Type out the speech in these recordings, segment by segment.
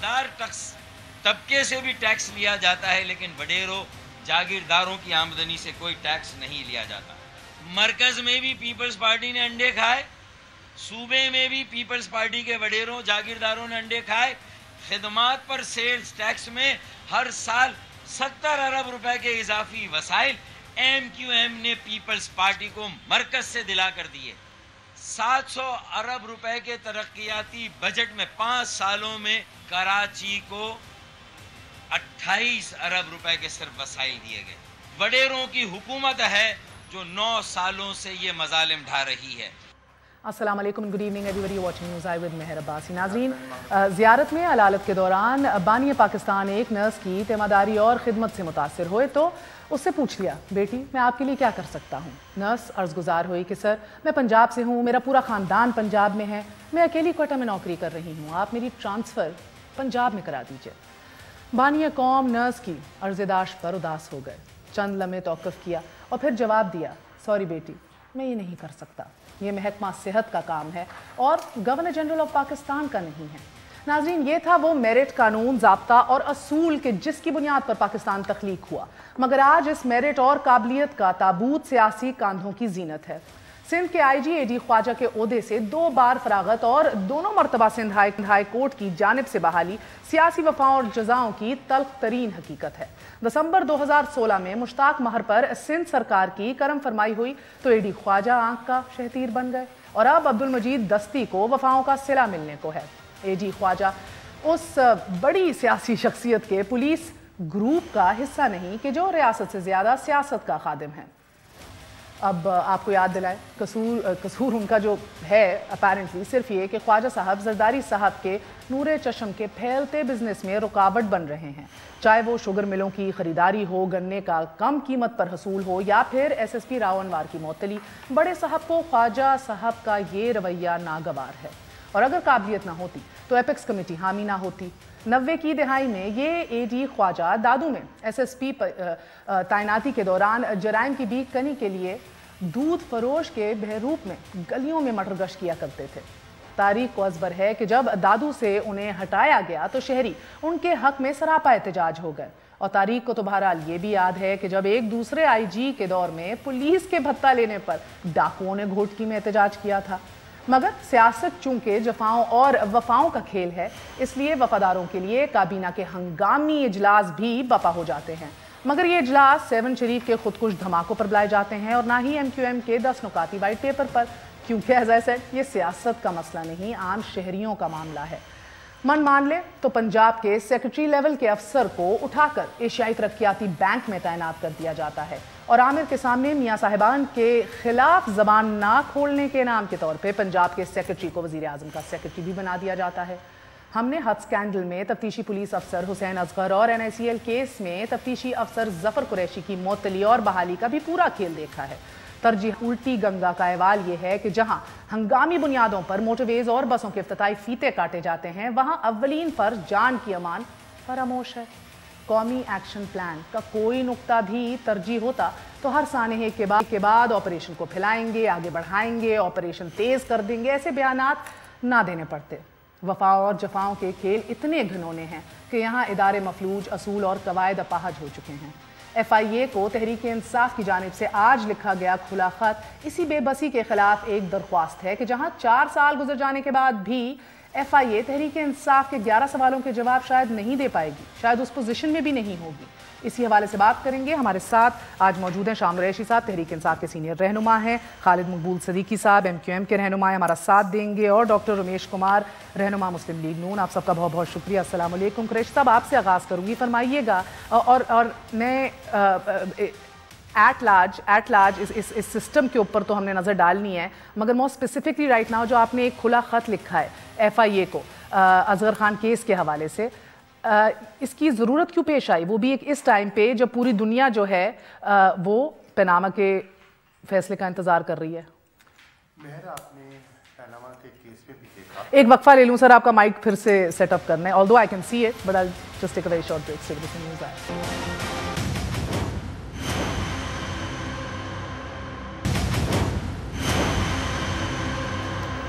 مالدار طبقے سے بھی ٹیکس لیا جاتا ہے، لیکن وڈیروں جاگیرداروں کی آمدنی سے کوئی ٹیکس نہیں لیا جاتا۔ مرکز میں بھی پیپلز پارٹی نے انڈے کھائے، صوبے میں بھی پیپلز پارٹی کے وڈیروں جاگیرداروں نے انڈے کھائے۔ خدمات پر سیلز ٹیکس میں ہر سال 70 ارب روپے کے اضافی وسائل ایم کیو ایم نے پیپلز پارٹی کو مرکز سے دلا کر دیے۔ 700 ارب روپے کے ترقیاتی بجٹ میں 5 سالوں میں کراچی کو 28 ارب روپے کے صرف وسائل دیے گئے۔ وڈیروں کی حکومت ہے جو 9 سالوں سے یہ مظالم ڈھا رہی ہے۔ السلام علیکم، good evening every body watching news I with مہر عباسی۔ ناظرین، زیارت میں علالت کے دوران بانی پاکستان ایک نرس کی تیمارداری اور خدمت سے متاثر ہوئے تو اس سے پوچھ لیا، بیٹی میں آپ کے لیے کیا کر سکتا ہوں؟ نرس عرض گزار ہوئی کہ سر میں پنجاب سے ہوں، میرا پورا خاندان پنجاب میں ہے، میں اکیلی کوئٹہ میں نوکری کر رہی ہوں، آپ میری ٹرانسفر پنجاب میں کرا دیجئے۔ بانی قوم نرس کی عرض داشت پر اداس ہو گئے، چند لمحے توقف کیا اور پھر جواب دیا، سوری بیٹی میں یہ نہیں کر سکتا، یہ محکمہ صحت کا کام ہے اور گورنر جنرل آف پاکستان کا نہیں ہے۔ ناظرین، یہ تھا وہ میرٹ قانون، ضابطہ اور اصول کے جس کی بنیاد پر پاکستان تخلیق ہوا، مگر آج اس میرٹ اور قابلیت کا تابوت سیاسی کاندھوں کی زینت ہے۔ سندھ کے آئی جی اے ڈی خواجہ کے عہدے سے 2 بار فراغت اور دونوں مرتبہ سندھ ہائی کورٹ کی جانب سے بحالی سیاسی وفاؤں اور جزاؤں کی تلخ ترین حقیقت ہے۔ دسمبر 2016 میں مشتاق مہر پر سندھ سرکار کی کرم فرمائی ہوئی تو اے ڈی خواجہ آنکھ کا شہتیر بن گئے اور اب عبدالمجید دستی کو وفاؤں کا صلہ ملنے کو ہے۔ اے ڈی خواجہ اس بڑی سیاسی شخصیت کے پولیس گروپ کا حصہ نہیں کہ جو ریاست سے زیادہ سیاست کا خادم ہے۔ اب آپ کو یاد دلائے، قصور ان کا جو ہے اپیرنٹلی صرف یہ کہ خواجہ صاحب زرداری صاحب کے نور چشم کے پھیلتے بزنس میں رکاوٹ بن رہے ہیں، چاہے وہ شوگر ملوں کی خریداری ہو، گنے کا کم قیمت پر حصول ہو یا پھر ایس ایس پی راؤ انوار کی معطلی۔ بڑے صاحب کو خواجہ صاحب کا یہ رویہ ناگوار ہے، اور اگر قابلیت نہ ہوتی تو ایپکس کمیٹی حامی نہ ہوتی۔ 90 کی دہائی میں یہ اے ڈی خواجہ دادو میں ایس ایس پی تعیناتی کے دوران جرائم کی بیک کنی کے لیے دودھ فروش کے بہروپ میں گلیوں میں مٹر گشت کیا کرتے تھے۔ تاریخ کو ازبر ہے کہ جب دادو سے انہیں ہٹایا گیا تو شہری ان کے حق میں سراپا احتجاج ہو گئے، اور تاریخ کو تو بہرحال یہ بھی یاد ہے کہ جب ایک دوسرے آئی جی کے دور میں پولیس کے بھتہ لینے پر ڈاکوؤں نے گھوٹکی میں احتجاج کیا تھا۔ مگر سیاست چونکہ جفاؤں اور وفاؤں کا کھیل ہے، اس لیے وفاداروں کے لیے کابینہ کے ہنگامی اجلاس بھی بپا ہو جاتے ہیں، مگر یہ اجلاس 7 شریف کے خودکش دھماکوں پر بلائے جاتے ہیں اور نہ ہی ایم کیو ایم کے 10 نکاتی وائٹ پیپر پر، کیونکہ ایز آئی سیڈ یہ سیاست کا مسئلہ نہیں، عام شہریوں کا معاملہ ہے۔ من مان لے تو پنجاب کے سیکرٹری لیول کے افسر کو اٹھا کر ایشیائی ترقیاتی بینک میں تعینات کر دیا جاتا ہے، اور عامر کے سامنے میاں صاحبان کے خلاف زبان نہ کھولنے کے انعام کے طور پہ پنجاب کے سیکرٹری کو وزیر اعظم کا سیکرٹری بھی بنا دیا جاتا ہے۔ ہم نے ہتھ سکینڈل میں تفتیشی پولیس افسر حسین اصغر اور این آئی سی ایل کیس میں تفتیشی افسر ظفر قریشی کی معطلی اور بحالی کا بھی پورا کھیل دیکھا ہے۔ ترجیح الٹی گنگا کا احوال یہ ہے کہ جہاں ہنگامی بنیادوں پر موٹر ویز اور بسوں کے افتتاحی فیتے کاٹے جاتے ہیں، وہاں اولین فرض جان کی امان فراموش ہے۔ قومی ایکشن پلان کا کوئی نقطہ بھی ترجیح ہوتا تو ہر سانحے کے بعد آپریشن کو پھیلائیں گے، آگے بڑھائیں گے، آپریشن تیز کر دیں گے، ایسے بیانات نہ دینے پڑتے۔ وفاؤں اور جفاؤں کے کھیل اتنے گھنونے ہیں کہ یہاں ادارے مفلوج، اصول اور قواعد اپاہج ہو چکے ہیں۔ ایف آئی اے کو تحریک انصاف کی جانب سے آج لکھا گیا کھلا خط اسی بے بسی کے خلاف ایک درخواست ہے کہ جہاں 4 سال گزر جانے کے بعد بھی ایف آئی اے تحریک انصاف کے 11 سوالوں کے جواب شاید نہیں دے پائے گی، شاید اس پوزیشن میں بھی نہیں ہوگی۔ اسی حوالے سے بات کریں گے، ہمارے ساتھ آج موجود ہیں شام قریشی صاحب، تحریک انصاف کے سینئر رہنما ہیں، خالد مقبول صدیقی صاحب ایم کیو ایم کے رہنما ہمارا ساتھ دیں گے، اور ڈاکٹر رمیش کمار رہنما مسلم لیگ نون۔ آپ سب کا بہت بہت شکریہ۔ السلام علیکم۔ قریشی صاحب آپ سے آغاز کروں گی، فرمائیے گا، اور میں ایٹ لارج اس سسٹم کے اوپر تو ہم نے نظر ڈالنی ہے، مگر مور اسپیسیفکلی رائٹ ناؤ جو آپ نے ایک کھلا خط لکھا ہے ایف آئی اے کو اصغر خان کیس کے حوالے سے، اس کی ضرورت کیوں پیش آئی، وہ بھی ایک اس ٹائم پہ جب پوری دنیا جو ہے وہ پیناما کے فیصلے کا انتظار کر رہی ہے؟ مہر، آپ نے پیناما کے کیس میں بھی دیکھا، ایک وقفہ لے لوں سر، آپ کا مائک پھر سے سیٹ اپ کرنا ہے، although I can see it but I'll just take a very short break.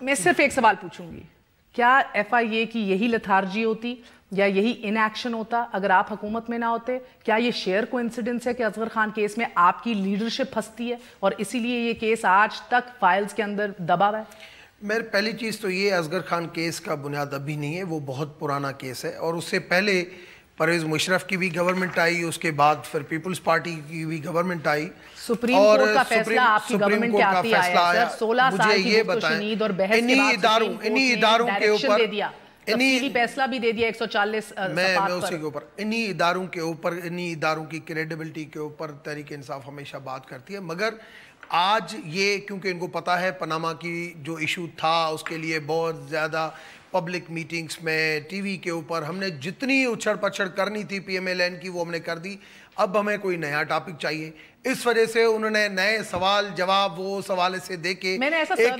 میں صرف ایک سوال پوچھوں گی, کیا ایف آئی اے کی یہی لتھارجی ہوتی یا یہی ان ایکشن ہوتا اگر آپ حکومت میں نہ ہوتے؟ کیا یہ شیئر کو انسیڈنس ہے کہ اصغر خان کیس میں آپ کی لیڈرشپ پھنستی ہے اور اسی لیے یہ کیس آج تک فائلز کے اندر دبا ہوا ہے؟ میرے پہلی چیز تو یہ اصغر خان کیس کا بنیاد ابھی نہیں ہے, وہ بہت پرانا کیس ہے, اور اس سے پہلے پرویز مشرف کی بھی گورنمنٹ آئی, اس کے بعد پھر پیپلز پارٹی کی بھی گورنمنٹ آئی, سپریم کورٹ کا فیصلہ آپ کی گورنمنٹ کے آتی آیا ہے سر. 16 سال کی گفت و شنید اور بحث کے بعد انہی اداروں کے اوپر دے دیا, تفصیلی فیصلہ بھی دے دیا 140 صفحات پر. انہی اداروں کے اوپر, انہی اداروں کی کریڈیبلٹی کے اوپر تحریک انصاف ہمیشہ بات کرتی ہے. مگر آج یہ کیونکہ ان کو پتا ہے پاناما کی جو ایشو تھا اس کے لیے بہت زیادہ پبلک میٹنگز میں, ٹی وی کے اوپر ہم نے جتنی اچھڑ پچھڑ کرنی تھی پی ایم ایل این کی وہ ہم نے کر دی. اب ہمیں کوئی نیا ٹاپک چاہیے, اس وجہ سے انہوں نے نئے سوال جواب وہ اس حوالے سے دے کے ایک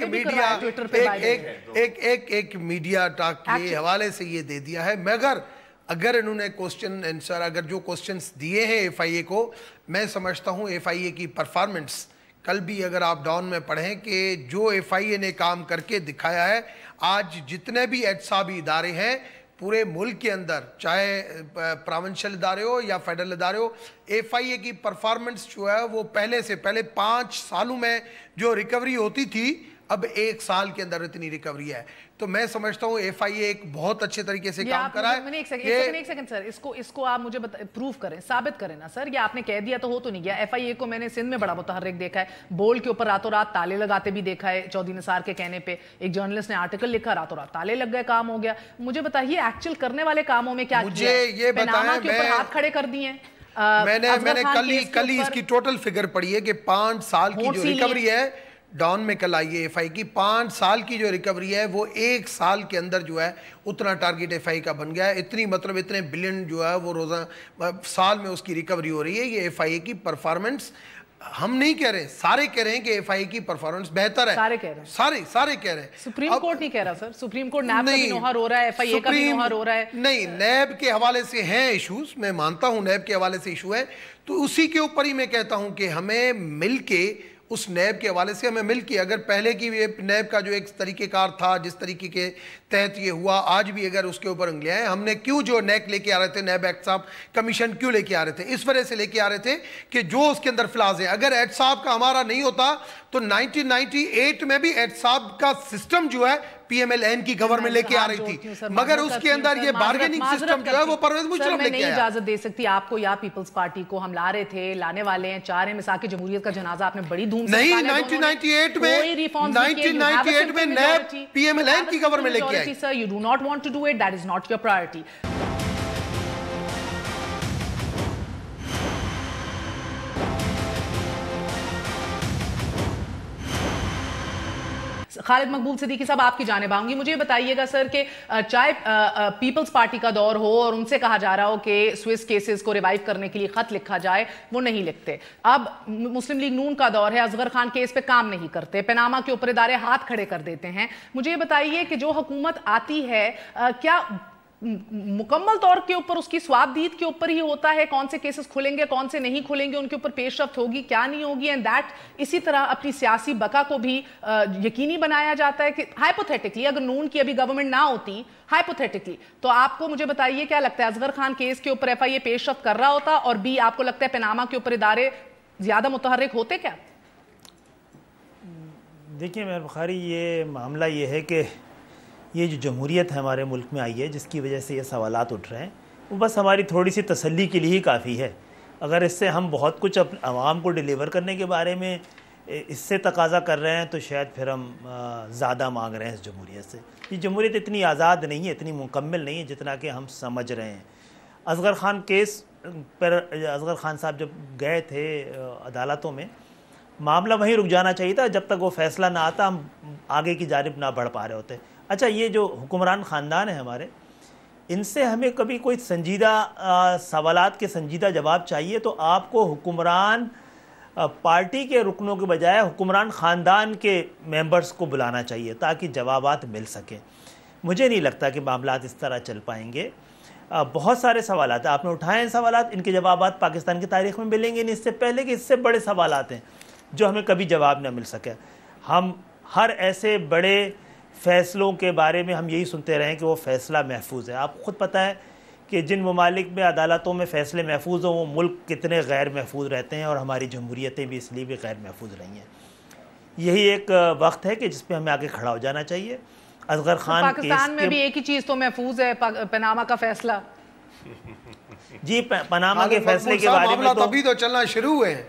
میڈیا ٹاک کے حوالے سے یہ دے دیا ہے. مگر اگر انہوں نے کوسچن آنسر, اگر جو کوسچنز دیے ہیں ایف آئی اے کو, میں سمجھتا ہوں ایف آئی اے کی پرفارمنس کل بھی اگر آپ ڈاؤن میں پڑھیں کہ جو ایف آئی اے نے کام کر کے دکھایا ہے, آج جتنے بھی احتسابی ادارے ہیں پورے ملک کے اندر, چاہے پراونشل ادارے ہو یا فیڈرل ادارے ہو, ایف آئی اے کی پرفارمنس جو ہے وہ پہلے سے پہلے 5 سالوں میں جو ریکوری ہوتی تھی اب 1 سال کے اندر اتنی ریکوری ہے. تو میں سمجھتا ہوں ایف آئی اے ایک بہت اچھے طریقے سے کام کرا ہے. ایک سیکنڈ سر, اس کو آپ مجھے پروف کریں, ثابت کریں نا سر. یہ آپ نے کہہ دیا تو ہو تو نہیں گیا. ایف آئی اے کو میں نے سندھ میں بڑا متحرک دیکھا ہے, بول کے اوپر راتوں رات تالے لگاتے بھی دیکھا ہے. چودھری نثار کے کہنے پہ ایک جرنلسٹ نے آرٹیکل لکھا, راتوں رات تالے لگ گئے, کام ہو گیا. مجھے بتائیے ایکچوئل کرنے والے کاموں میں کیا کیا ہے؟ پاناما کے اوپر ہاتھ کھڑے کر دیے. میں نے کل ہی اس کی ٹوٹل فگر پڑھی ہے کہ 5 سال کی جو ریکوری ہے, ڈاؤن میں کل آئی ہے ایف آئی کی, 5 سال کی جو ریکوری ہے وہ 1 سال کے اندر جو ہے اتنا ٹارگیٹ ایف آئی کا بن گیا ہے. اتنی مطلب اتنے بلین جو ہے وہ روزانہ سال میں اس کی ریکوری ہو رہی ہے. یہ ایف آئی اے کی پرفارمنس, ہم نہیں کہہ رہے, سارے کہہ رہے ہیں کہ ایف آئی اے کی پرفارمنس بہتر ہے. سارے کہہ رہے ہیں, سارے کہہ رہے ہیں. سپریم کورٹ نہیں کہہ رہا سر, سپریم کورٹ نیب کا بھی نوحہ ہو رہا ہے, ایف آئی اے کا بھی نوحہ ہو رہا ہے. نہیں, نیب کے حوالے سے ہیں ایشوز, میں مانتا ہوں نیب کے حوالے سے ایشو ہے, تو اسی کے اوپر ہی میں کہتا ہوں کہ ہمیں مل کے اس نیب کے حوالے سے ہمیں مل کے, اگر پہلے کی نیب کا جو ایک طریقہ کار تھا جس طریقے کے تحت یہ ہوا, آج بھی اگر اس کے اوپر انگلیاں ہیں, ہم نے کیوں جو نیک لے کے آ رہے تھے, نیب احتساب کمیشن کیوں لے کے آ رہے تھے, اس وجہ سے لے کے آ رہے تھے کہ جو اس کے اندر فلاز ہیں, اگر احتساب کا ہمارا نہیں ہوتا تو 1998 میں بھی احتساب کا سسٹم جو ہے پی ایم ایل این کی گورنمنٹ لے کے آ رہی تھی, مگر اس کے اندر یہ بارگیننگ سسٹم جو ہے وہ پرویز مشرف لے کے آیا. میں نہیں اجازت دے سکتی آپ کو یا پیپلز پارٹی کو, ہم لا رہے تھے, لانے والے ہیں, 4 مساک جمہوریت کا جنازہ آپ نے بڑی دھوم سے نہیں, 1998 میں نیب پی ایم ایل این کی گورنمنٹ لے کے آئی. Sir, you do not want to do it, that is not your priority. خالد مقبول صدیقی صاحب آپ کی جانب آؤں گی. مجھے بتائیے گا سر کہ چاہے پیپلز پارٹی کا دور ہو اور ان سے کہا جا رہا ہو کہ سوئس کیسز کو ریوائیو کرنے کے لیے خط لکھا جائے, وہ نہیں لکھتے. اب مسلم لیگ نون کا دور ہے, اصغر خان کیس پہ کام نہیں کرتے, پاناما کے اوپر ادارے ہاتھ کھڑے کر دیتے ہیں. مجھے یہ بتائیے کہ جو حکومت آتی ہے کیا مکمل طور کے اوپر اس کی سوابدید کے اوپر ہی ہوتا ہے کون سے کیسز کھلیں گے, کون سے نہیں کھلیں گے, ان کے اوپر پیش رفت ہوگی, کیا نہیں ہوگی, اینڈ دیٹ اسی طرح اپنی سیاسی بقا کو بھی یقینی بنایا جاتا ہے کہ ہائپوتھیٹکلی اگر نون کی ابھی گورنمنٹ نہ ہوتی, ہائپوتھیٹکلی, تو آپ کو مجھے بتائیے کیا لگتا ہے اصغر خان کیس کے اوپر ایف آئی اے پیش رفت کر رہا ہوتا, اور بھی آپ کو لگتا ہے پاناما کے اوپر ادارے زیادہ متحرک ہوتے کیا؟ دیکھیں مہر بخاری, یہ معاملہ یہ ہے کہ یہ جو جمہوریت ہے ہمارے ملک میں آئی ہے جس کی وجہ سے یہ سوالات اٹھ رہے ہیں, وہ بس ہماری تھوڑی سی تسلی کے لیے ہی کافی ہے. اگر اس سے ہم بہت کچھ عوام کو ڈیلیور کرنے کے بارے میں اس سے تقاضا کر رہے ہیں تو شاید پھر ہم زیادہ مانگ رہے ہیں اس جمہوریت سے. یہ جمہوریت اتنی آزاد نہیں ہے, اتنی مکمل نہیں ہے جتنا کہ ہم سمجھ رہے ہیں. اصغر خان کیس پر اصغر خان صاحب جب گئے تھے عدالتوں میں, معاملہ وہیں رک جانا چاہیے تھا, جب تک وہ فیصلہ نہ آتا ہم آگے کی جانب نہ بڑھ پا رہے ہوتے. اچھا, یہ جو حکمران خاندان ہے ہمارے, ان سے ہمیں کبھی کوئی سنجیدہ سوالات کے سنجیدہ جواب چاہیے تو آپ کو حکمران پارٹی کے رکنوں کے بجائے حکمران خاندان کے ممبرز کو بلانا چاہیے تاکہ جوابات مل سکیں. مجھے نہیں لگتا کہ معاملات اس طرح چل پائیں گے. بہت سارے سوالات ہیں, آپ نے اٹھائے ہیں سوالات, ان کے جوابات پاکستان کی تاریخ میں ملیں گے نہیں, اس سے پہلے کہ اس سے بڑے سوالات ہیں جو ہمیں کبھی جواب نہ مل سکے. ہم ہر ایسے بڑے فیصلوں کے بارے میں ہم یہی سنتے رہے کہ وہ فیصلہ محفوظ ہے. آپ کو خود پتہ ہے کہ جن ممالک میں عدالتوں میں فیصلے محفوظ ہوں وہ ملک کتنے غیر محفوظ رہتے ہیں, اور ہماری جمہوریتیں بھی اس لیے بھی غیر محفوظ رہی ہیں. یہی ایک وقت ہے کہ جس پہ ہمیں آگے کھڑا ہو جانا چاہیے. اصغر خان پاکستان میں بھی ایک ہی چیز تو محفوظ ہے, پاناما کا فیصلہ. جی پاناما کے فیصلے کے بارے میں تو ابھی تو چلنا شروع ہوئے ہیں,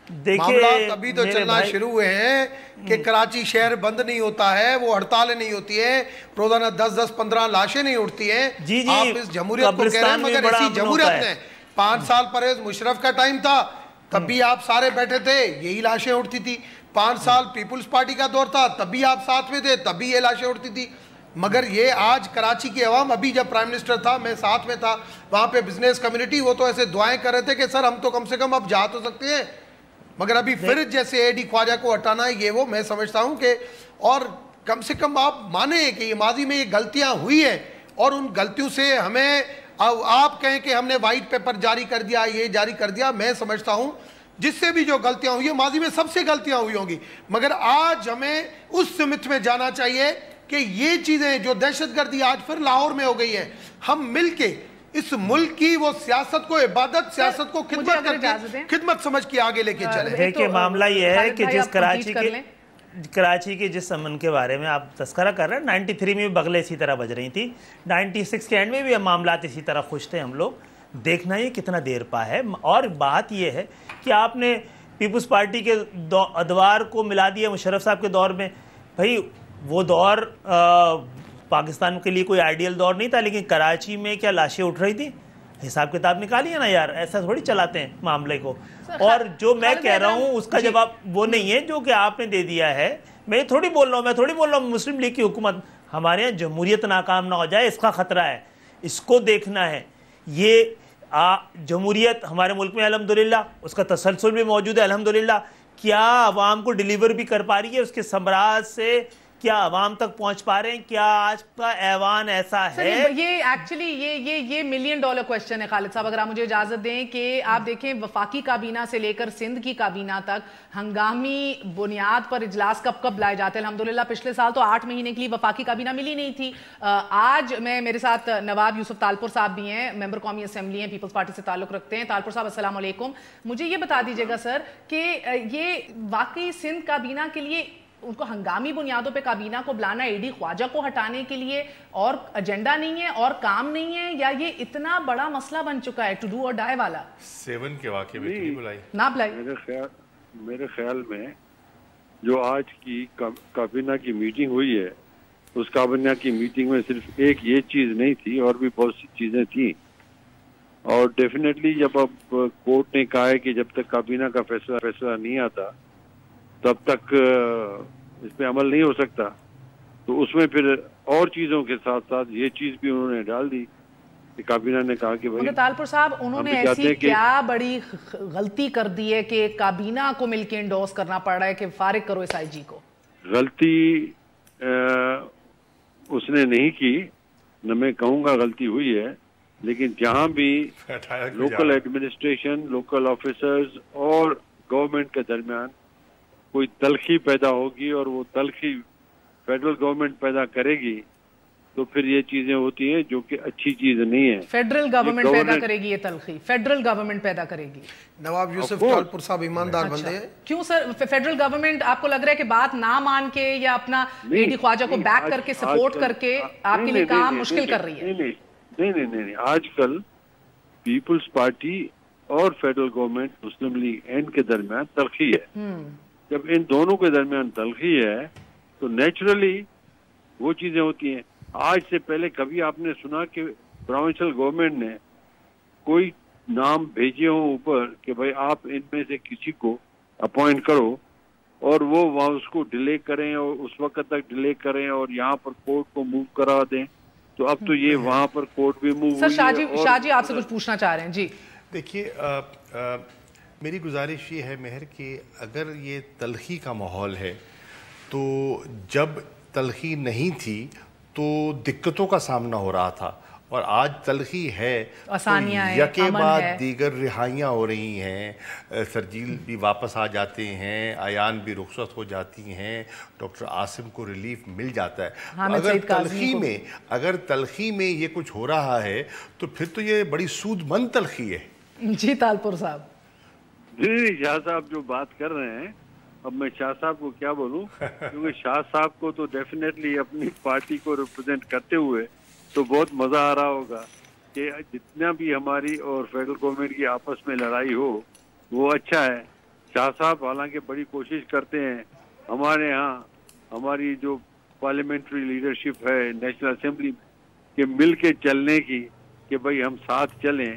دیکھیے ابھی تو چلنا شروع ہوئے ہیں کہ کراچی شہر بند نہیں ہوتا ہے, وہ ہڑتالیں نہیں ہوتی ہیں, روزانہ 10-15 لاشیں نہیں اٹھتی ہیں. جی آپ اس جمہوریت کو کہہ رہے ہیں, مگر اسی جمہوریت نے 5 سال پرہیز مشرف کا ٹائم تھا, تب بھی آپ سارے بیٹھے تھے, یہی لاشیں اٹھتی تھی. 5 سال پیپلز پارٹی کا دور تھا, تب بھی آپ ساتھ میں تھے, تب بھی یہ لاشیں اٹھتی تھی. مگر یہ آج کراچی کی عوام, ابھی جب پرائم منسٹر تھا میں ساتھ میں تھا, وہاں پہ بزنس کمیونٹی وہ تو ایسے دعائیں کر رہے تھے کہ سر ہم تو کم سے کم اب جا تو سکتے ہیں, مگر ابھی پھر جیسے اے ڈی خواجہ کو ہٹانا ہے یہ وہ, میں سمجھتا ہوں کہ اور کم سے کم آپ مانیں کہ یہ ماضی میں یہ غلطیاں ہوئی ہیں, اور ان غلطیوں سے ہمیں آپ کہیں کہ ہم نے وائٹ پیپر جاری کر دیا, یہ جاری کر دیا, میں سمجھتا ہوں جس سے بھی جو غلطیاں ہوئی ہیں ماضی میں سب سے غلطیاں ہوئی ہوں گی, مگر آج ہمیں اس سمت میں جانا چاہیے کہ یہ چیزیں جو دہشت گردی آج پھر لاہور میں ہو گئی ہے, ہم مل کے اس ملک کی وہ سیاست کو عبادت, سیاست کو خدمت کر کے خدمت سمجھ کے آگے لے کے چلیں. دیکھیں معاملہ یہ ہے کہ جس کراچی کے جس امن کے بارے میں آپ تذکرہ کر رہے ہیں, 93 میں بھی بغلیں اسی طرح بج رہی تھی, 96 کے اینڈ میں بھی معاملات اسی طرح خوش تھے ہم لوگ. دیکھنا یہ کتنا دیر پا ہے. اور بات یہ ہے کہ آپ نے پیپلز پارٹی کے ادوار کو ملا دیا مشرف صاحب کے دور میں. بھائی وہ دور پاکستان کے لیے کوئی آئیڈیل دور نہیں تھا, لیکن کراچی میں کیا لاشیں اٹھ رہی تھی, حساب کتاب نکالیے نا یار, ایسا تھوڑی چلاتے ہیں معاملے کو. اور جو میں کہہ رہا ہوں اس کا جواب وہ نہیں ہے جو کہ آپ نے دے دیا ہے. میں تھوڑی بول رہا ہوں مسلم لیگ کی حکومت, ہمارے یہاں جمہوریت ناکام نہ ہو جائے اس کا خطرہ ہے, اس کو دیکھنا ہے. یہ جمہوریت ہمارے ملک میں الحمدللہ اس کا تسلسل بھی موجود ہے الحمدللہ. کیا عوام کو ڈیلیور بھی کر پا رہی ہے, اس کے ثمرات سے کیا عوام تک پہنچ پا رہے ہیں, کیا آج کا ایوان ایسا ہے؟ یہ ایکچولی یہ ملین ڈالر کویسچن ہے خالد صاحب. اگر آپ مجھے اجازت دیں کہ آپ دیکھیں وفاقی کابینہ سے لے کر سندھ کی کابینہ تک ہنگامی بنیاد پر اجلاس کب کب لائے جاتے ہیں. الحمدللہ پچھلے سال تو 8 مہینے کے لیے وفاقی کابینہ ملی نہیں تھی. آج میرے ساتھ نواب یوسف تالپور صاحب بھی ہیں, ممبر قومی اسمبلی ہیں, پیپلز پارٹی سے تعلق رکھتے ہیں. تالپور صاحب السلام علیکم. مجھے یہ بتا دیجیے گا سر کہ یہ واقعی سندھ کابینہ کے لیے ان کو ہنگامی بنیادوں پہ کابینہ کو بلانا اے ڈی خواجہ کو ہٹانے کے لیے اور ایجنڈا نہیں ہے اور کام نہیں ہے, یا یہ اتنا بڑا مسئلہ بن چکا ہے ٹو ڈو اور ڈائی والا؟ 7 کے واقعے میں نہیں بلائی, نہ بلائی. میرے خیال میں جو آج کی کابینہ کی میٹنگ ہوئی ہے, اس کابینہ کی میٹنگ میں صرف ایک یہ چیز نہیں تھی, اور بھی بہت سی چیزیں تھیں. اور ڈیفینیٹلی جب اب کورٹ نے کہا ہے کہ جب تک کابینہ کا فیصلہ نہیں آتا تب تک اس پہ عمل نہیں ہو سکتا, تو اس میں پھر اور چیزوں کے ساتھ ساتھ یہ چیز بھی انہوں نے ڈال دی کہ کابینہ نے کہا کہ بھائی تالپور صاحب انہوں نے ایسی کیا بڑی غلطی کر دی ہے کہ کابینہ کو مل کے انڈورس کرنا پڑ رہا ہے کہ فارغ کرو اس آئی جی کو؟ غلطی اس نے نہیں کی, نہ میں کہوں گا غلطی ہوئی ہے, لیکن جہاں بھی لوکل ایڈمنسٹریشن, لوکل آفیسرز اور گورنمنٹ کے درمیان کوئی تلخی پیدا ہوگی اور وہ تلخی فیڈرل گورنمنٹ پیدا کرے گی تو پھر یہ چیزیں ہوتی ہیں جو کہ اچھی چیز نہیں ہے. فیڈرل گورنمنٹ پیدا کرے گی یہ تلخی, فیڈرل گورنمنٹ پیدا کرے گی. نواب یوسف تالپور صاحب ایماندار بندے ہیں. کیوں سر فیڈرل گورنمنٹ آپ کو لگ رہا ہے کہ بات نہ مان کے یا اپنا اے ڈی خواجہ کو بیک کر کے سپورٹ کر کے آپ کے لیے کام مشکل کر رہی ہے؟ نہیں, آج کل پیپلز پارٹی اور federal government Muslim league and کے درمیان تلخی ہے. جب ان دونوں کے درمیان تلخی ہے تو نیچرلی وہ چیزیں ہوتی ہیں. آج سے پہلے کبھی آپ نے سنا کہ پروونشل گورنمنٹ نے کوئی نام بھیجے ہوں اوپر کہ بھائی آپ ان میں سے کسی کو اپوائنٹ کرو, اور وہ وہاں اس کو ڈیلے کریں اور اس وقت تک ڈیلے کریں اور یہاں پر کورٹ کو موو کرا دیں؟ تو اب تو یہ وہاں پر کورٹ بھی موو ہوئی ہے. شاہ جی آپ سے کچھ پوچھنا چاہ رہے ہیں. جی دیکھیے, میری گزارش یہ ہے مہر کہ اگر یہ تلخی کا ماحول ہے تو جب تلخی نہیں تھی تو دقتوں کا سامنا ہو رہا تھا, اور آج تلخی ہے، آسانیاں ہیں، یکے امن بعد ہے، دیگر رہائیاں ہو رہی ہیں، سرجیل بھی واپس آ جاتے ہیں، ایان بھی رخصت ہو جاتی ہیں، ڈاکٹر عاصم کو ریلیف مل جاتا ہے. حامد سعید کاظمی کو اگر تلخی میں یہ کچھ ہو رہا ہے تو پھر تو یہ بڑی سود مند تلخی ہے. جی تالپور صاحب. جی شاہ صاحب جو بات کر رہے ہیں، اب میں شاہ صاحب کو کیا بولوں، کیونکہ شاہ صاحب کو تو ڈیفینیٹلی اپنی پارٹی کو ریپرزینٹ کرتے ہوئے تو بہت مزہ آ رہا ہوگا کہ جتنا بھی ہماری اور فیڈرل گورنمنٹ کی آپس میں لڑائی ہو وہ اچھا ہے. شاہ صاحب حالانکہ بڑی کوشش کرتے ہیں ہمارے ہاں ہماری جو پارلیمنٹری لیڈرشپ ہے نیشنل اسمبلی میں کہ مل کے چلنے کی، کہ بھئی ہم ساتھ چلیں،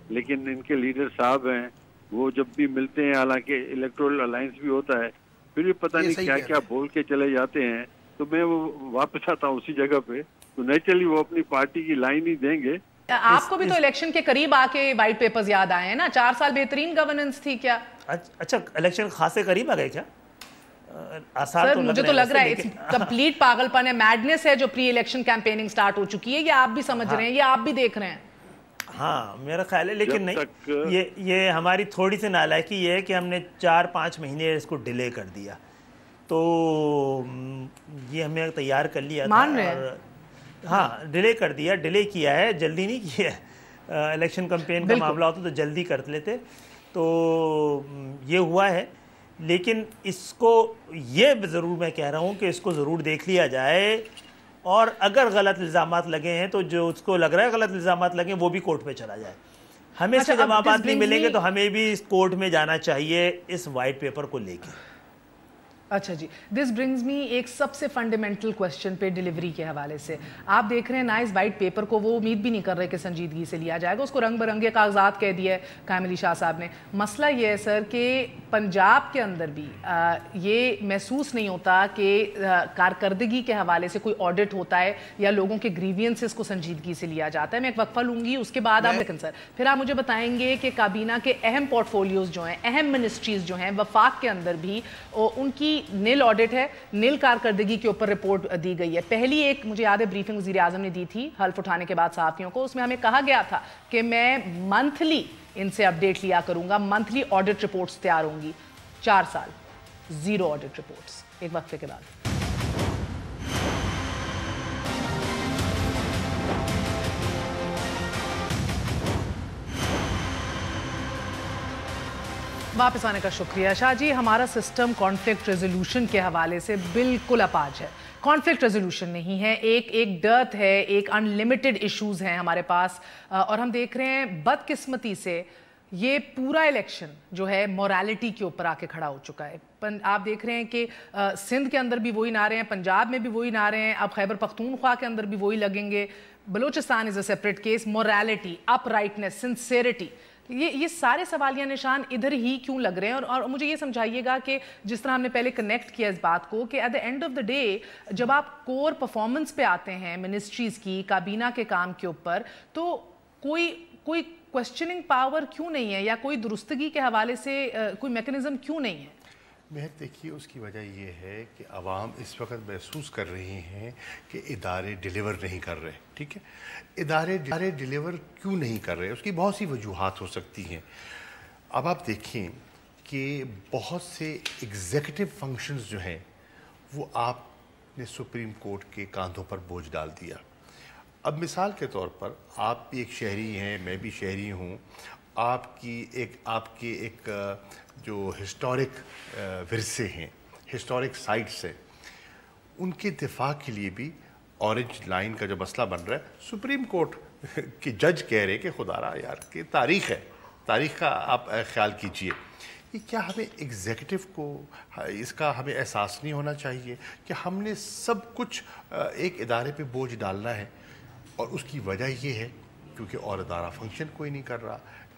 لیکن ان کے لیڈر صاحب ہیں وہ جب بھی ملتے ہیں، حالانکہ الیکٹورل الائنس بھی ہوتا ہے، پھر بھی پتہ نہیں کیا کیا بول کے چلے جاتے ہیں. تو میں وہ واپس آتا ہوں اسی جگہ پہ، تو نیچرلی وہ اپنی پارٹی کی لائن ہی دیں گے. آپ کو بھی تو الیکشن کے قریب آ کے وائٹ پیپرز یاد آئے ہیں نا، 4 سال بہترین گورننس تھی کیا؟ اچھا الیکشن خاصے قریب آ گئے کیا؟ سر مجھے تو لگ رہا ہے کمپلیٹ پاگل پن ہے، میڈنس ہے جو پری الیکشن کیمپیننگ سٹارٹ ہو چکی ہے. یہ آپ بھی سمجھ رہے ہیں، یہ آپ بھی دیکھ رہے ہیں. ہاں میرا خیال ہے، لیکن نہیں، یہ ہماری تھوڑی سی نالائکی یہ ہے کہ ہم نے 4-5 مہینے اس کو ڈیلے کر دیا. تو یہ ہمیں تیار کر لیا تھا، مان رہے ہیں. ہاں ڈیلے کر دیا، ڈیلے کیا ہے، جلدی نہیں کیا ہے. الیکشن کمپین کا معاملہ ہوتا تو جلدی کر لیتے. تو یہ ہوا ہے، لیکن اس کو یہ ضرور میں کہہ رہا ہوں کہ اس کو ضرور دیکھ لیا جائے، اور اگر غلط الزامات لگے ہیں تو جو اس کو لگ رہا ہے غلط الزامات لگے وہ بھی کورٹ میں چلا جائے. ہمیں اس کے جوابات نہیں ملیں گے تو ہمیں بھی اس کورٹ میں جانا چاہیے اس وائٹ پیپر کو لے کے. اچھا جی، دس برنگز می ایک سب سے فنڈامنٹل کوسچن پہ ڈیلیوری کے حوالے سے. آپ دیکھ رہے ہیں نا اس وائٹ پیپر کو وہ امید بھی نہیں کر رہے کہ سنجیدگی سے لیا جائے گا. اس کو رنگ برنگے کاغذات کہہ دیا ہے قائم علی شاہ صاحب نے. مسئلہ یہ ہے سر کہ پنجاب کے اندر بھی یہ محسوس نہیں ہوتا کہ کارکردگی کے حوالے سے کوئی آڈٹ ہوتا ہے یا لوگوں کے گریوینسز کو سنجیدگی سے لیا جاتا ہے. میں ایک وقفہ لوں گی، اس کے بعد آپ لیکن سر پھر آپ مجھے بتائیں گے کہ کابینہ کے اہم پورٹ فولیوز جو ہیں، اہم منسٹریز جو ہیں وفاق کے اندر بھی ان کی نیل آڈٹ ہے، نیل کارکردگی کے اوپر رپورٹ دی گئی ہے. پہلی ایک مجھے یاد ہے بریفنگ وزیر اعظم نے دی تھی حلف اٹھانے کے بعد صحافیوں کو، اس میں ہمیں کہا گیا تھا کہ میں منتھلی ان سے اپڈیٹ لیا کروں گا، منتھلی آڈٹ رپورٹس تیار ہوں گی. 4 سال زیرو آڈٹ رپورٹس. ایک وقفے کے بعد واپس آنے کا شکریہ. شاہ جی، ہمارا سسٹم کانفلکٹ ریزولوشن کے حوالے سے بالکل اپاج ہے. کانفلکٹ ریزولوشن نہیں ہے، ایک ڈرت ہے، ایک ان لمیٹڈ ایشوز ہیں ہمارے پاس. اور ہم دیکھ رہے ہیں بدقسمتی سے یہ پورا الیکشن جو ہے مورالٹی کے اوپر آ کے کھڑا ہو چکا ہے. آپ دیکھ رہے ہیں کہ سندھ کے اندر بھی وہی نعرے ہیں، پنجاب میں بھی وہی نعرے ہیں، اب خیبر پختونخوا کے اندر بھی وہی لگیں گے. Balochistan is a separate case. Morality, uprightness, sincerity, یہ سارے سوالیہ نشان ادھر ہی کیوں لگ رہے ہیں؟ اور مجھے یہ سمجھائیے گا کہ جس طرح ہم نے پہلے کنیکٹ کیا اس بات کو کہ at the end of the day جب آپ کور پرفارمنس پہ آتے ہیں منسٹریز کی، کابینہ کے کام کے اوپر، تو کوئی کوسچننگ پاور کیوں نہیں ہے یا کوئی درستگی کے حوالے سے کوئی میکنزم کیوں نہیں ہے؟ مہر دیکھیے، اس کی وجہ یہ ہے کہ عوام اس وقت محسوس کر رہی ہیں کہ ادارے ڈیلیور نہیں کر رہے. ٹھیک ہے، ادارے ڈیلیور کیوں نہیں کر رہے؟ اس کی بہت سی وجوہات ہو سکتی ہیں. اب آپ دیکھیں کہ بہت سے ایگزیکٹو فنکشنز جو ہیں وہ آپ نے سپریم کورٹ کے کاندھوں پر بوجھ ڈال دیا. اب مثال کے طور پر آپ بھی ایک شہری ہیں، میں بھی شہری ہوں. آپ کے ایک جو ہسٹورک ورثے ہیں، ہسٹورک سائٹس ہیں، ان کے دفاع کے لیے بھی اورنج لائن کا جو مسئلہ بن رہا ہے، سپریم کورٹ کے جج کہہ رہے کہ خدا را یار کہ تاریخ ہے، تاریخ کا آپ خیال کیجئے. یہ کیا ہمیں ایگزیکٹو کو اس کا ہمیں احساس نہیں ہونا چاہیے کہ ہم نے سب کچھ ایک ادارے پہ بوجھ ڈالنا ہے؟ اور اس کی وجہ یہ ہے کیونکہ اور ادارہ فنکشن کوئی نہیں کر رہا.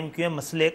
MQM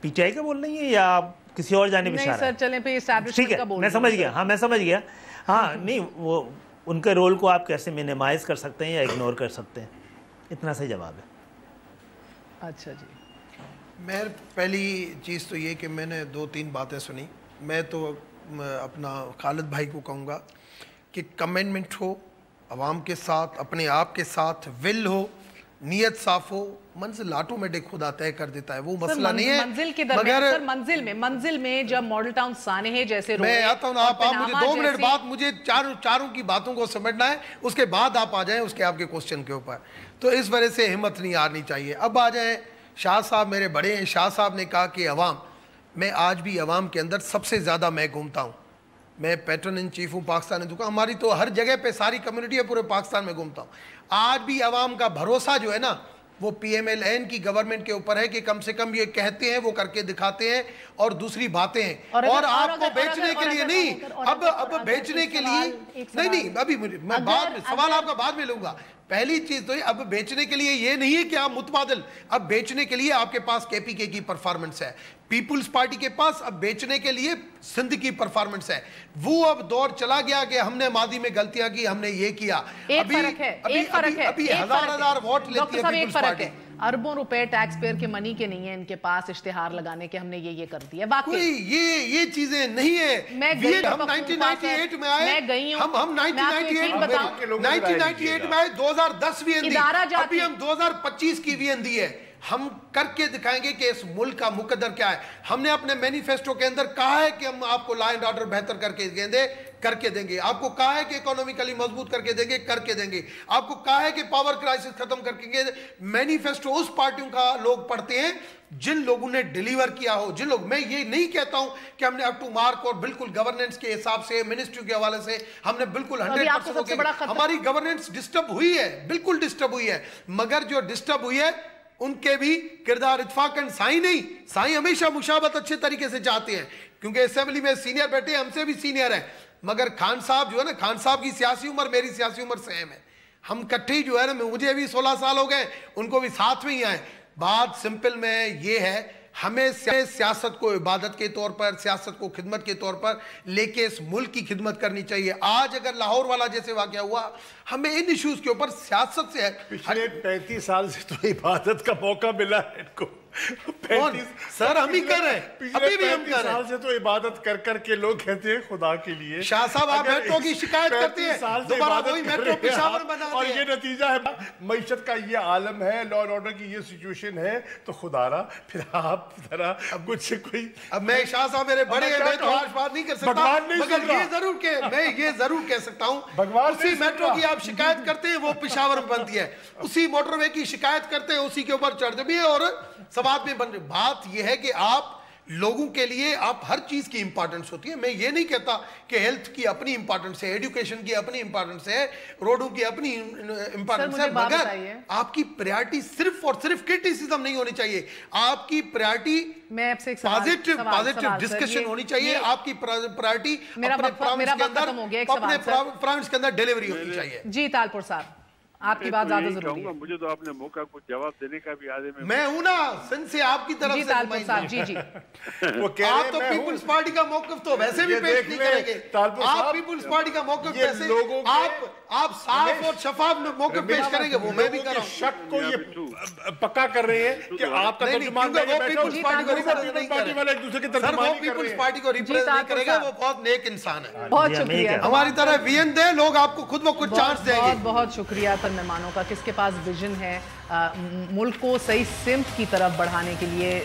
پی ٹی آئی کا بول رہی ہیں یا کسی اور جانب اشارہ ہے؟ نہیں سر چلیں پہ اسٹیبلشمنٹ کا بول میں سمجھ گیا، ہاں میں سمجھ گیا. ہاں نہیں وہ ان کے رول کو آپ کیسے منیمائز کر سکتے ہیں یا اگنور کر سکتے ہیں، اتنا صحیح جواب ہے. اچھا جی. میں پہلی چیز تو یہ کہ میں نے 2-3 باتیں سنی. میں تو اپنا خالد بھائی کو کہوں گا کہ کمٹمنٹ ہو عوام کے ساتھ، اپنے آپ کے ساتھ، ول ہو، نیت صاف ہو، منزل آٹومیٹک خدا طے کر دیتا ہے، وہ مسئلہ نہیں ہے. منزل کے درمیان سر منزل میں جب ماڈل ٹاؤن سانحے جیسے میں آتا ہوں، آپ مجھے 2 منٹ بعد مجھے چاروں کی باتوں کو سمجھنا ہے، اس کے بعد آپ آ جائیں اس کے آپ کے کوسچن کے اوپر. تو اس وجہ سے ہمت نہیں ہارنی چاہیے. اب آ جائیں شاہ صاحب، میرے بڑے ہیں. شاہ صاحب نے کہا کہ عوام، میں آج بھی عوام کے اندر سب سے زیادہ میں گھومتا ہوں. میں پیٹرن ان چیف ہوں پاکستان دکان، ہماری تو ہر جگہ پہ ساری کمیونٹی ہے، پورے پاکستان میں گھومتا ہوں. آج بھی عوام کا بھروسہ جو ہے نا وہ پی ایم ایل این کی گورنمنٹ کے اوپر ہے کہ کم سے کم یہ کہتے ہیں، وہ کر کے دکھاتے ہیں، اور دوسری باتیں ہیں. اور آپ کو بیچنے کے لیے نہیں، اب بیچنے کے لیے نہیں، ابھی میں سوال آپ کا بعد میں لوں گا. پہلی چیز تو اب بیچنے کے لیے یہ نہیں ہے کہ آپ متبادل، اب بیچنے کے لیے آپ کے پاس کے پی کے کی پرفارمنس ہے، پیپلز پارٹی کے پاس اب بیچنے کے لیے سندھ کی پرفارمنس ہے. وہ اب دور چلا گیا کہ ہم نے ماضی میں غلطیاں کی، ہم نے یہ کیا. ابھی ہزار ووٹ لیتی ہے پیپلز پارٹی. اربوں روپے ٹیکس پیئر کے منی کے نہیں ہیں ان کے پاس اشتہار لگانے کے ہم نے یہ کر دیا. واقعی یہ چیزیں نہیں ہیں. ہم 1998 میں آئے، ہم 1998 میں آئے، 2010 وی این دی، ابھی ہم 2025 کی وی این دی ہے. ہم کر کے دکھائیں گے کہ اس ملک کا مقدر کیا ہے. ہم نے اپنے مینیفیسٹو کے اندر کہا ہے کہ ہم آپ کو لا اینڈ آرڈر بہتر کر کے دیں گے. آپ کو کہا ہے کہ اکانومیکلی مضبوط کر کے دیں گے. آپ کو کہا ہے کہ پاور کرائسس ختم کر کے. مینیفیسٹو اس پارٹیوں کا لوگ پڑھتے ہیں جن لوگوں نے ڈیلیور کیا ہو. میں یہ نہیں کہتا ہوں کہ ہم نے اپ ٹو مارک اور بالکل گورننس کے حساب سے، منسٹری کے حوالے سے ہم نے بالکل 100%. ہماری گورننس ڈسٹرب ہوئی ہے، بالکل ڈسٹرب ہوئی ہے، مگر جو ڈسٹرب ہوئی ہے ان کے بھی کردار اتفاق اینڈ سائیں نہیں. سائیں ہمیشہ مشابہت اچھے طریقے سے چاہتے ہیں کیونکہ اسمبلی میں سینئر بیٹھے ہیں، ہم سے بھی سینئر ہیں. مگر خان صاحب جو ہے نا، خان صاحب کی سیاسی عمر میری سیاسی عمر سیم ہے. ہم کٹھے جو ہے نا، مجھے بھی 16 سال ہو گئے، ان کو بھی ساتھ میں ہی آئے. بات سمپل میں یہ ہے، ہمیں سیاست کو عبادت کے طور پر، سیاست کو خدمت کے طور پر لے کے اس ملک کی خدمت کرنی چاہیے. آج اگر لاہور والا جیسے واقعہ ہوا، ہمیں ان ایشوز کے اوپر سیاست سے پچھلے 35 سال سے تو عبادت کا موقع ملا ہے ان کو. سر ہم ہی کر رہے ہیں، ابھی بھی ہم کر رہے ہیں. سال سے تو عبادت کر کے لوگ کہتے ہیں خدا کے لیے. شاہ صاحب آپ میٹرو کی شکایت کرتے ہیں، دوبارہ وہی میٹرو پشاور بنا دیں، اور یہ نتیجہ ہے معیشت کا یہ عالم ہے، لا اینڈ آرڈر کی یہ سچویشن ہے. تو خدا را پھر آپ ذرا کچھ کوئی. اب میں شاہ صاحب میرے بڑے ہیں، میں تو آج بات نہیں کر سکتا، مگر یہ ضرور کہہ سکتا ہوں، اسی میٹرو کی آپ شکایت کرتے ہیں وہ پشاور میں بنتی ہے، اسی موٹر وے کی شکایت کرتے ہیں اسی کے اوپر چڑھتے بھی ہے اور سوات میں بن. بات یہ ہے کہ آپ لوگوں کے لیے آپ ہر چیز کی امپارٹنس ہوتی ہے. میں یہ نہیں کہتا کہ ہیلتھ کی اپنی امپارٹنس ہے، ایڈوکیشن کی اپنی امپارٹنس ہے، روڈوں کی اپنی امپارٹنس ہے، مگر آپ کی پریارٹی صرف اور صرف کرٹیسزم نہیں ہونی چاہیے. آپ کی پریارٹی پازیٹیو ڈسکشن ہونی چاہیے. آپ کی پریارٹی اپنے پرامس کے اندر ڈیلیوری ہونی چاہیے. جی تالپور صاحب آپ کی بات زیادہ ضروری ہے. مجھے تو آپ نے موقع کو جواب دینے کا بھی عادی میں ہوں نا سندھ سے آپ کی طرف سے. تالپور صاحب جی آپ تو پیپلز پارٹی کا موقف تو ویسے بھی پیش نہیں کریں گے. آپ پیپلز پارٹی کا موقف ویسے آپ صاف اور شفاف میں موقف پیش کریں گے، وہ میں بھی کر رہا ہوں. شک کو یہ پکا کر رہے ہیں کہ آپ کا ترجمان پیپلز پارٹی کو ریپرزینٹ نہیں کر رہے. سر وہ پیپلز پارٹی کو ریپرزینٹ نہیں کرے گا، وہ بہت نیک انسان ہے. بہت شکریہ. ہماری طرح وین دے لوگ آپ کو خود بخود چانس دیں گے. بہت شکریہ مہمانوں کا، کس کے پاس ویژن ہے ملک کو صحیح سمت کی طرف بڑھانے کے لیے،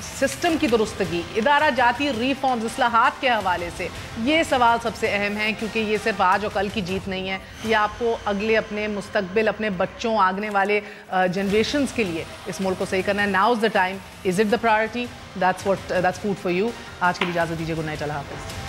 سسٹم کی درستگی، ادارہ جاتی ریفارمز، اصلاحات کے حوالے سے. یہ سوال سب سے اہم ہے کیونکہ یہ صرف آج اور کل کی جیت نہیں ہے، یہ آپ کو اگلے اپنے مستقبل، اپنے بچوں، آگنے والے جنریشنز کے لیے اس ملک کو صحیح کرنا ہے. Now is the time. Is it the priority? That's food for you. آج کے لیے اجازت دیجیے. Good night. اللہ حافظ.